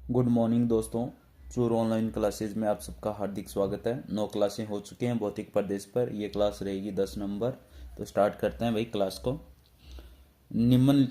Good morning दोस्तों। चूर online classes में आप सबका हार्दिक स्वागत है। 9 क्लासें हो चुकी हैं भौतिक प्रदेश पर। ये क्लास रहेगी 10 नंबर। तो स्टार्ट करते हैं भाई क्लास को। निम्न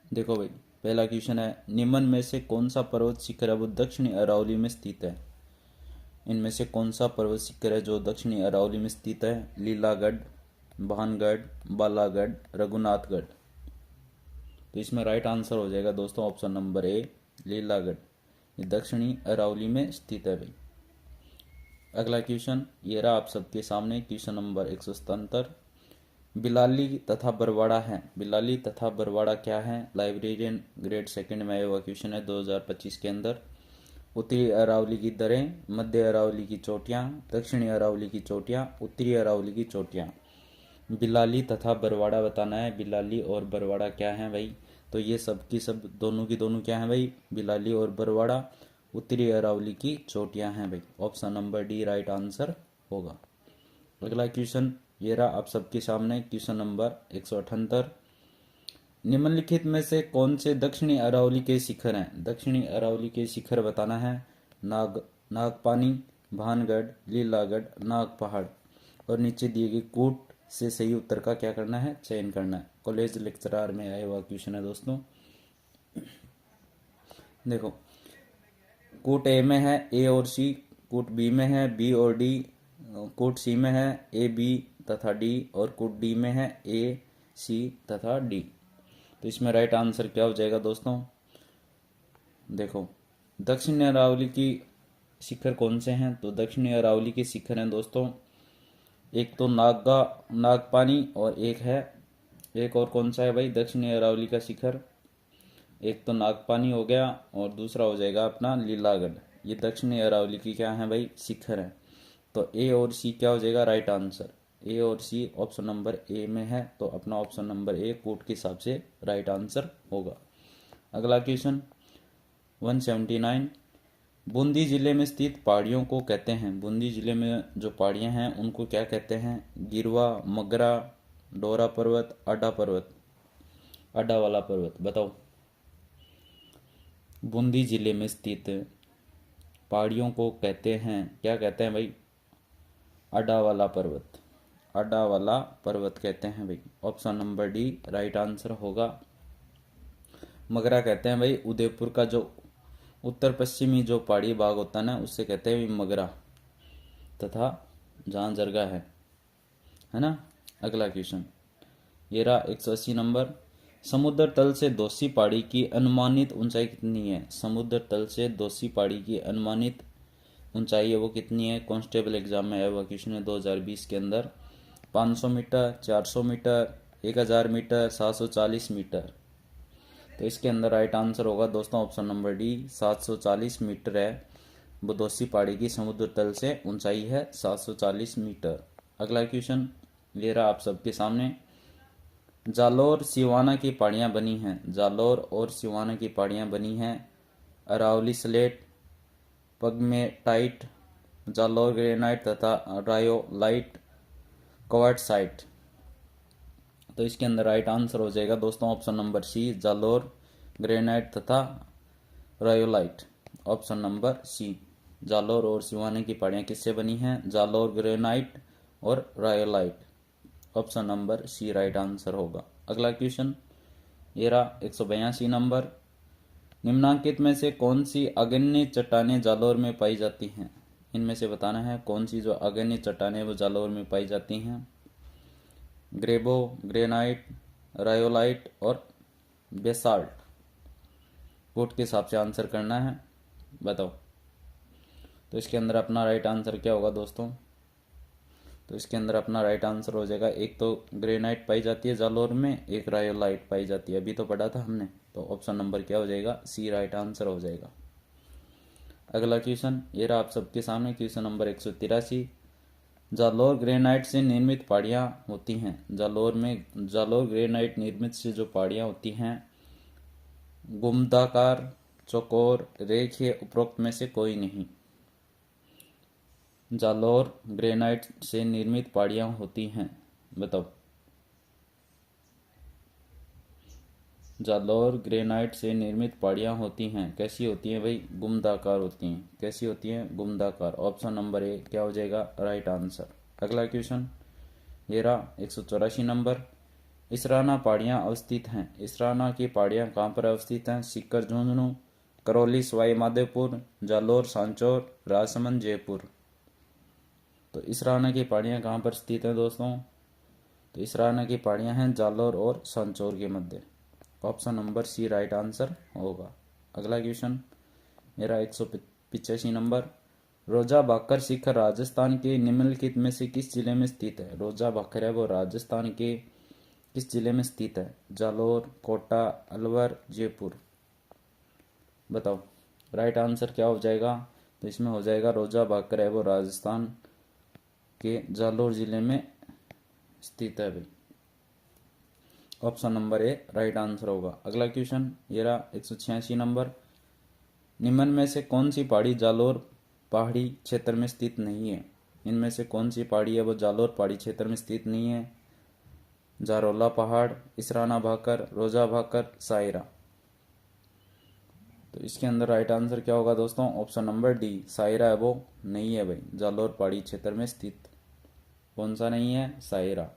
देखो भाई, पहला क्वेश्चन है, निम्न में से कौन सा पर्वत शिखर है वो दक्षिणी अरावली में स्थित है। इनमें से कौन सा पर्वत शिखर है जो दक्षिणी अरावली में स्थित है। लीलागढ़, भानगढ़, बालागढ़, रघुनाथगढ़। तो इसमें राइट आंसर हो जाएगा दोस्तों ऑप्शन नंबर ए, लीलागढ़। ये दक्षिणी अरावली में स्थित है भाई। अगला क्वेश्चन ये रहा आप सबके सामने, क्वेश्चन नंबर 177। बिलाली तथा बरवाड़ा है। बिलाली तथा बरवाड़ा क्या है। लाइब्रेरियन ग्रेड सेकंड में आया हुआ क्वेश्चन है 2025 के अंदर। उत्तरी अरावली की दरें, मध्य अरावली की चोटियाँ, दक्षिणी अरावली की चोटियाँ, उत्तरी अरावली की चोटियाँ। बिलाली तथा बरवाड़ा बताना है। बिलाली और बरवाड़ा क्या है भाई। तो ये सब की सब दोनों की दोनों क्या है भाई, बिलाली और बरवाड़ा उत्तरी अरावली की चोटियां हैं भाई। Option number D right answer होगा। अगला क्वेश्चन ये रहा आप सबके सामने, क्वेश्चन नंबर 178। निम्नलिखित में से कौन से दक्षिणी अरावली के शिखर हैं। दक्षिणी अरावली के शिखर बताना है। नागपानी, भानगढ़, लीलागढ़, नाग पहाड़। और नीचे दिए गए कूट से सही उत्तर का क्या करना है, चयन करना है। कॉलेज लेक्चरार में आया हुआ क्वेश्चन है दोस्तों। देखो, कूट ए में है ए और सी, कूट बी में है बी और डी, कूट सी में है ए बी तथा डी, और कूट डी में है ए सी तथा डी। तो इसमें राइट आंसर क्या हो जाएगा दोस्तों। देखो, दक्षिणी अरावली की शिखर कौन से हैं। तो दक्षिणी अरावली के शिखर हैं दोस्तों, एक तो नागपानी, और एक और कौन सा है भाई दक्षिणी अरावली का शिखर। एक तो नागपानी हो गया और दूसरा हो जाएगा अपना लीलागढ़। ये दक्षिणी अरावली की क्या है भाई, शिखर है। तो ए और सी क्या हो जाएगा राइट आंसर। ए और सी ऑप्शन नंबर ए में है, तो अपना ऑप्शन नंबर ए कोट के हिसाब से राइट आंसर होगा। अगला क्वेश्चन 179। बूंदी जिले में स्थित पहाड़ियों को कहते हैं। बूंदी जिले में जो पहाड़ियां हैं उनको क्या कहते हैं। गिरवा, मगरा, डोरा पर्वत, अड्डा पर्वत। अड्डा वाला पर्वत बताओ। बूंदी जिले में स्थित पहाड़ियों को कहते हैं, क्या कहते हैं भाई, अड्डा वाला पर्वत। अड्डा वाला पर्वत कहते हैं भाई। Option number D right answer होगा। मगरा कहते हैं भाई उदयपुर का जो उत्तर पश्चिमी जो पहाड़ी भाग होता है ना, उससे कहते हैं भाई मगरा, तथा जहाँ जरगा है ना। अगला क्वेश्चन ये रहा 180 नंबर। समुद्र तल से दोषी पहाड़ी की अनुमानित ऊंचाई कितनी है। समुद्र तल से दोषी पहाड़ी की अनुमानित ऊंचाई है वो कितनी है। कांस्टेबल एग्जाम में आया हुआ क्वेश्चन है 2020 के अंदर। 500 मीटर, 400 मीटर, 1000 मीटर, 740 मीटर। तो इसके अंदर राइट आंसर होगा दोस्तों ऑप्शन नंबर डी, 740 मीटर है वो दोषी पहाड़ी की समुद्र तल से ऊंचाई है 740 मीटर। अगला क्वेश्चन ये रहा आप सबके सामने। जालोर सिवाना की पहाड़ियाँ बनी हैं। जालोर और सिवाना की पहाड़ियाँ बनी हैं Aravalli slate, pegmatite, Jalore granite तथा रायोलाइट क्वार्टसाइट। तो इसके अंदर राइट आंसर हो जाएगा दोस्तों option number C, Jalore granite तथा rhyolite. Option number C, Jalore और सिवाना की पहाड़ियाँ किससे बनी हैं, जालोर ग्रेनाइट और rhyolite. Option number C right answer होगा। अगला क्वेश्चन ये रहा 182 नंबर। निम्नांकित में से कौन सी अग्न्य चट्टानें जालोर में पाई जाती हैं। इनमें से बताना है कौन सी जो अग्न्य चट्टानें वो जालोर में पाई जाती हैं। ग्रेबो, ग्रेनाइट, रायोलाइट और बेसाल्ट। कोट के हिसाब से आंसर करना है, बताओ। तो इसके अंदर अपना राइट आंसर क्या होगा दोस्तों। तो इसके अंदर अपना राइट आंसर हो जाएगा, एक तो ग्रेनाइट पाई जाती है जालोर में, एक रायोलाइट पाई जाती है, अभी तो पढ़ा था हमने। तो ऑप्शन नंबर क्या हो जाएगा, सी राइट आंसर हो जाएगा। अगला क्वेश्चन ये रहा आप सबके सामने, क्वेश्चन नंबर 183। जालोर ग्रेनाइट से निर्मित पहाड़ियाँ होती हैं। जालोर ग्रेनाइट निर्मित से जो पहाड़ियाँ होती हैं, गुम्बदाकार, चौकोर, रेखीय, उपरोक्त में से कोई नहीं। जालोर ग्रेनाइट से निर्मित पहाड़ियाँ होती हैं, बताओ। जालौर ग्रेनाइट से निर्मित पहाड़ियाँ होती हैं। कैसी होती हैं भाई? गुम्बदाकार होती हैं। कैसी होती हैं? गुम्बदाकार। ऑप्शन नंबर ए क्या हो जाएगा? Right answer. अगला क्वेश्चन ये रहा 184 नंबर। इसराना पहाड़ियाँ अवस्थित हैं। इसराना की पहाड़ियाँ कहाँ पर अवस्थित हैं? सीकर, झुंझुनू, करौली, सवाई माधोपुर, जालौर, सांचौर, राजसमंद, जयपुर। तो इसराना की पहाड़ियाँ कहाँ पर स्थित हैं दोस्तों? तो इसराना की पहाड़ियाँ हैं जालौर और सांचौर के मध्य। Option number C right answer होगा। अगला क्वेश्चन मेरा 185 नंबर। रोजा भाकर शिखर राजस्थान के निम्नलिखित में से किस जिले में स्थित है? रोजा भाकर है वो राजस्थान के किस जिले में स्थित है? जालौर, कोटा, अलवर, जयपुर। बताओ राइट आंसर क्या हो जाएगा? तो इसमें हो जाएगा रोजा भाकर है वो राजस्थान के जालौर जिले में स्थित है भाई। Option number A right answer होगा। अगला क्वेश्चन ये रहा 186 नंबर। निम्न में से कौन सी पहाड़ी जालौर पहाड़ी क्षेत्र में स्थित नहीं है? इनमें से कौन सी पहाड़ी है वो जालौर पहाड़ी क्षेत्र में स्थित नहीं है? जारोला पहाड़, इसराना भाकर, रोजा भाकर, सायरा। तो इसके अंदर राइट आंसर क्या होगा दोस्तों? ऑप्शन नंबर डी सायरा है वो नहीं है भाई जालौर पहाड़ी क्षेत्र में स्थित। कौन सा नहीं है? सायरा।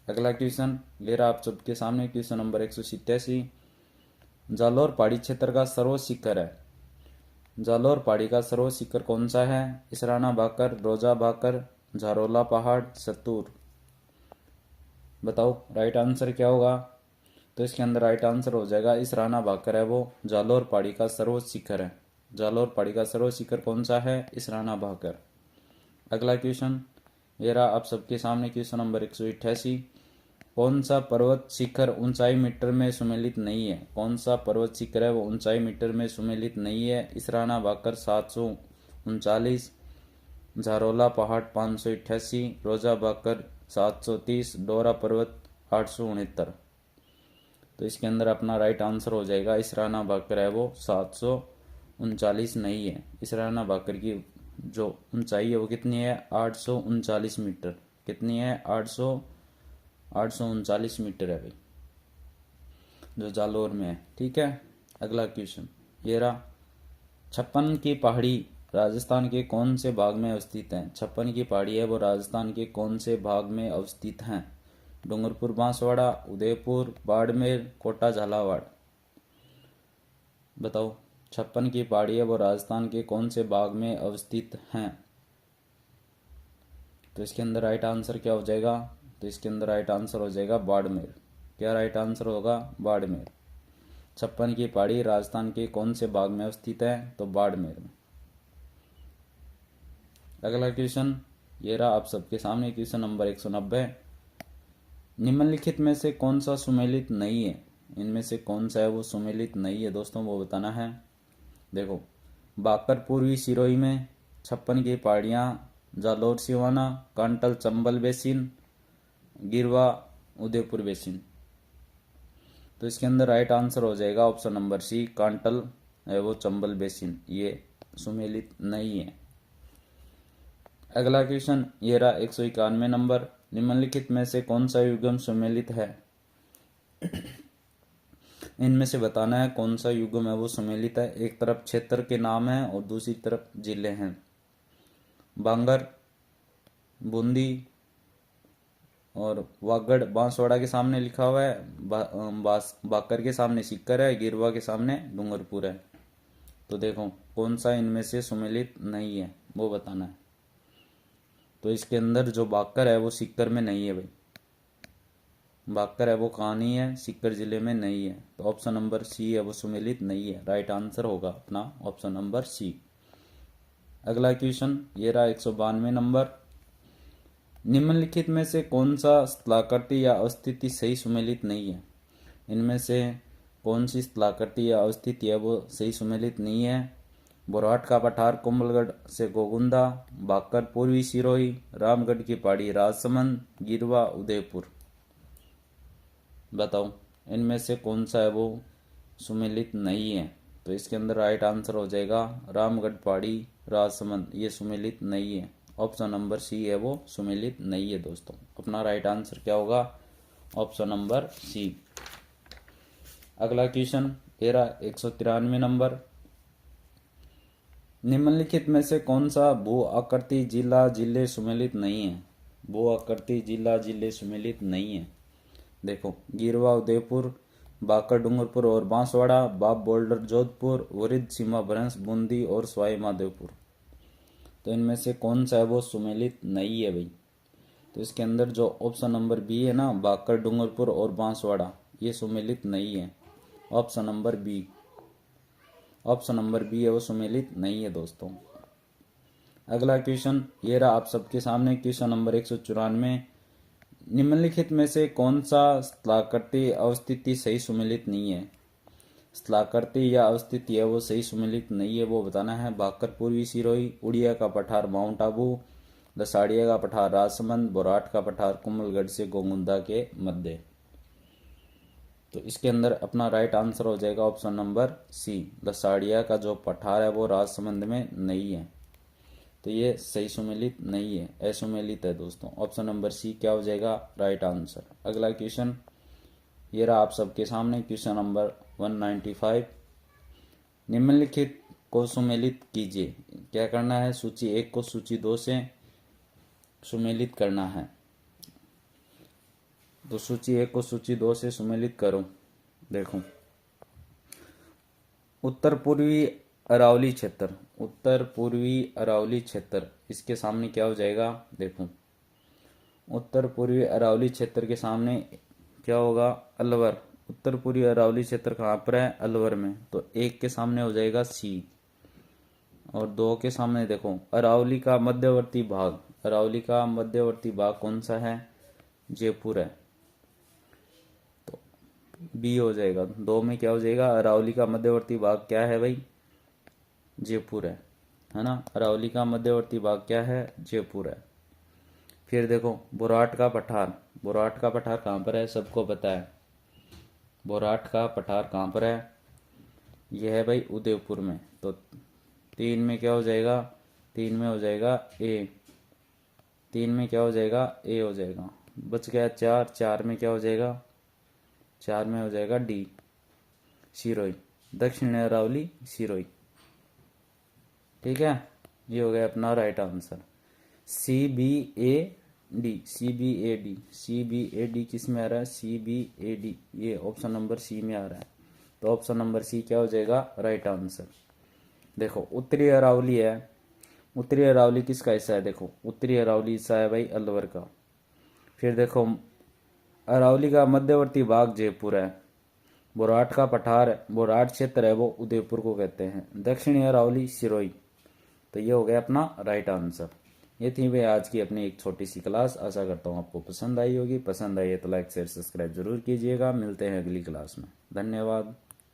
अगला क्वेश्चन ले रहा आप सबके सामने क्वेश्चन नंबर 187। जालौर पहाड़ी क्षेत्र का सर्वोच्च शिखर है। जालौर पहाड़ी का सर्वोच्च शिखर कौन सा है? इसराना भाकर, रोजा भाकर, जारोला पहाड़, सतूर। बताओ राइट आंसर क्या होगा? तो इसके अंदर राइट आंसर हो जाएगा इसराना भाकर है वो जालौर पहाड़ी का सर्वोच्च शिखर है। जालौर पहाड़ी का सर्वोच्च शिखर कौन सा है? इसराना भाकर। अगला क्वेश्चन ये रहा आप सबके सामने क्वेश्चन नंबर 188। कौन सा पर्वत शिखर ऊंचाई मीटर में सुमेलित नहीं है? कौन सा पर्वत शिखर है वो ऊंचाई मीटर में सुमेलित नहीं है? इसराना भाकर 739, झारोला पहाड़ 588, रोजा भाकर 730, डोरा पर्वत 869। तो इसके अंदर अपना राइट आंसर हो जाएगा इसराना भाकर है वो 739 नहीं है। इसराना भाकर की जो ऊंचाई है वो कितनी है? 839 मीटर। कितनी है? 839 मीटर है भाई जो जालौर में है। ठीक है। अगला क्वेश्चन ये रहा 56 की पहाड़ी राजस्थान के कौन से भाग में अवस्थित है? 56 की पहाड़ी है वो राजस्थान के कौन से भाग में अवस्थित हैं? डूंगरपुर, बांसवाड़ा, उदयपुर, बाड़मेर, कोटा, झालावाड़। बताओ 56 की पहाड़ी है वो राजस्थान के कौन से भाग में अवस्थित हैं? तो इसके अंदर राइट आंसर क्या हो जाएगा? तो इसके अंदर राइट आंसर हो जाएगा बाड़मेर। क्या राइट आंसर होगा? बाड़मेर। 56 की पहाड़ी राजस्थान के कौन से भाग में अवस्थित है? तो बाड़मेर में। अगला क्वेश्चन ये रहा आप सबके सामने क्वेश्चन नंबर 190। निम्नलिखित में से कौन सा सुमेलित नहीं है? इनमें से कौन सा है वो सुमेलित नहीं है दोस्तों वो बताना है। देखो बाकर पूर्वी सिरोही में, 56 की पहाड़ियाँ जालौर सिवाना, कांटल चंबल बेसिन, गिरवा उदयपुर बेसिन। तो इसके अंदर राइट आंसर हो जाएगा ऑप्शन नंबर सी कांटल है वो चंबल बेसिन। ये सुमेलित नहीं है। अगला क्वेश्चन ये रहा 191 नंबर। निम्नलिखित में से कौन सा युग्म सुमेलित है? इनमें से बताना है कौन सा युग्म है वो सुमेलित है। एक तरफ क्षेत्र के नाम है और दूसरी तरफ जिले हैं। बांगर, बूंदी और वागड़ बांसवाड़ा के सामने लिखा हुआ है, बाकर के सामने सीकर है, गिरवा के सामने डूंगरपुर है। तो देखो कौन सा इनमें से सुमेलित नहीं है वो बताना है। तो इसके अंदर जो बाकर है वो सीकर में नहीं है भाई। बाकर है वो कहाँ नहीं है? सीकर जिले में नहीं है। तो ऑप्शन नंबर सी है वो सुमेलित नहीं है। राइट आंसर होगा अपना ऑप्शन नंबर सी। अगला क्वेश्चन ये रहा 192 नंबर। निम्नलिखित में से कौन सा स्थलाकृति या अवस्थिति सही सुमेलित नहीं है? इनमें से कौन सी स्थलाकृति या अवस्थिति है वो सही सुमेलित नहीं है? बोरहाट का पठार कुंभलगढ़ से गोगुंदा, बाकर पूर्वी सिरोही, रामगढ़ की पहाड़ी राजसमंद, गिरवा उदयपुर। बताओ इनमें से कौन सा है वो सुमेलित नहीं है? तो इसके अंदर राइट आंसर हो जाएगा रामगढ़ पहाड़ी राजसमंद। ये सुमेलित नहीं है। ऑप्शन नंबर सी है वो सुमेलित नहीं है दोस्तों। अपना राइट आंसर क्या होगा? Option number C. अगला क्वेश्चन 193 नंबर, निम्नलिखित में से कौन सा भू आकृति जिला जिले सुमेलित नहीं है? भू आकृति जिला जिले सुमेलित नहीं है। देखो, गिरवा उदयपुर, बांका डूंगरपुर और बांसवाड़ा, बाप बोल्डर जोधपुर, वरिद सीमा भ्रंश बूंदी और सवाई माधोपुर। तो इनमें से कौन सा है वो सुमेलित नहीं है भाई? तो इसके अंदर जो ऑप्शन नंबर बी है ना, बांका डूंगरपुर और बांसवाड़ा, ये सुमेलित नहीं है। Option number B, option number B है वो सुमेलित नहीं है दोस्तों। अगला क्वेश्चन ये रहा आप सबके सामने, क्वेश्चन नंबर 194, निम्नलिखित में से कौन सा स्थलाकृति अवस्थिति सही सुमेलित नहीं है? स्थलाकृति या अवस्थिति है वो सही सुमेलित नहीं है, वो बताना है। भाकर पूर्वी सिरोही, उड़िया का पठार माउंट आबू, लसाड़िया का पठार राजसमंद, बोराट का पठार कुमलगढ़ से गोगुंदा के मध्य। तो इसके अंदर अपना राइट आंसर हो जाएगा ऑप्शन नंबर सी, लसाड़िया का जो पठार है वो राजसमंद में नहीं है। तो ये सही सुमेलित नहीं है, असुमेलित है दोस्तों। ऑप्शन नंबर सी क्या हो जाएगा राइट आंसर। अगला क्वेश्चन ये रहा आप सबके सामने, क्वेश्चन नंबर 195, निम्नलिखित को सुमेलित कीजिए। क्या करना है? सूची 1 को सूची 2 से सुमेलित करना है। तो सूची 1 को सूची 2 से सुमेलित करो। देखो, उत्तर पूर्वी अरावली क्षेत्र, उत्तर पूर्वी अरावली क्षेत्र, इसके सामने क्या हो जाएगा? देखो, उत्तर पूर्वी अरावली क्षेत्र के सामने क्या होगा? अलवर। उत्तर पूर्वी अरावली क्षेत्र कहाँ पर है? अलवर में। तो 1 के सामने हो जाएगा सी, और 2 के सामने देखो अरावली का मध्यवर्ती भाग, अरावली का मध्यवर्ती भाग कौन सा है? जयपुर है। तो बी हो जाएगा। 2 में क्या हो जाएगा? अरावली का मध्यवर्ती भाग क्या है भाई? जयपुर है ना। अरावली का मध्यवर्ती भाग क्या है? जयपुर है। फिर देखो बोराट का पठार, बोराट का पठार कहाँ पर है? सबको पता है बोराट का पठार कहाँ पर है? यह है भाई उदयपुर में। तो 3 में क्या हो जाएगा? 3 में हो जाएगा ए, 3 में क्या हो जाएगा? ए हो जाएगा। बच गया 4, 4 में क्या हो जाएगा? 4 में हो जाएगा डी, सिरोही, दक्षिण अरावली सिरोही। ठीक है, ये हो गया अपना right answer. C B A D, C B A D, C B A D किस में आ रहा है? सी बी ए डी, ये ऑप्शन नंबर सी में आ रहा है। तो ऑप्शन नंबर सी क्या हो जाएगा राइट आंसर। देखो उत्तरी अरावली है, उत्तरी अरावली किसका हिस्सा है? देखो उत्तरी अरावली हिस्सा है भाई अलवर का। फिर देखो अरावली का मध्यवर्ती भाग जयपुर है, बोराट का पठार, बोराट क्षेत्र है वो उदयपुर को कहते हैं, दक्षिणी अरावली सिरोही। तो ये हो गया अपना राइट आंसर। ये थी भाई आज की अपनी एक छोटी सी क्लास। आशा करता हूँ आपको पसंद आई होगी। पसंद आई है तो लाइक शेयर सब्सक्राइब जरूर कीजिएगा। मिलते हैं अगली क्लास में। धन्यवाद।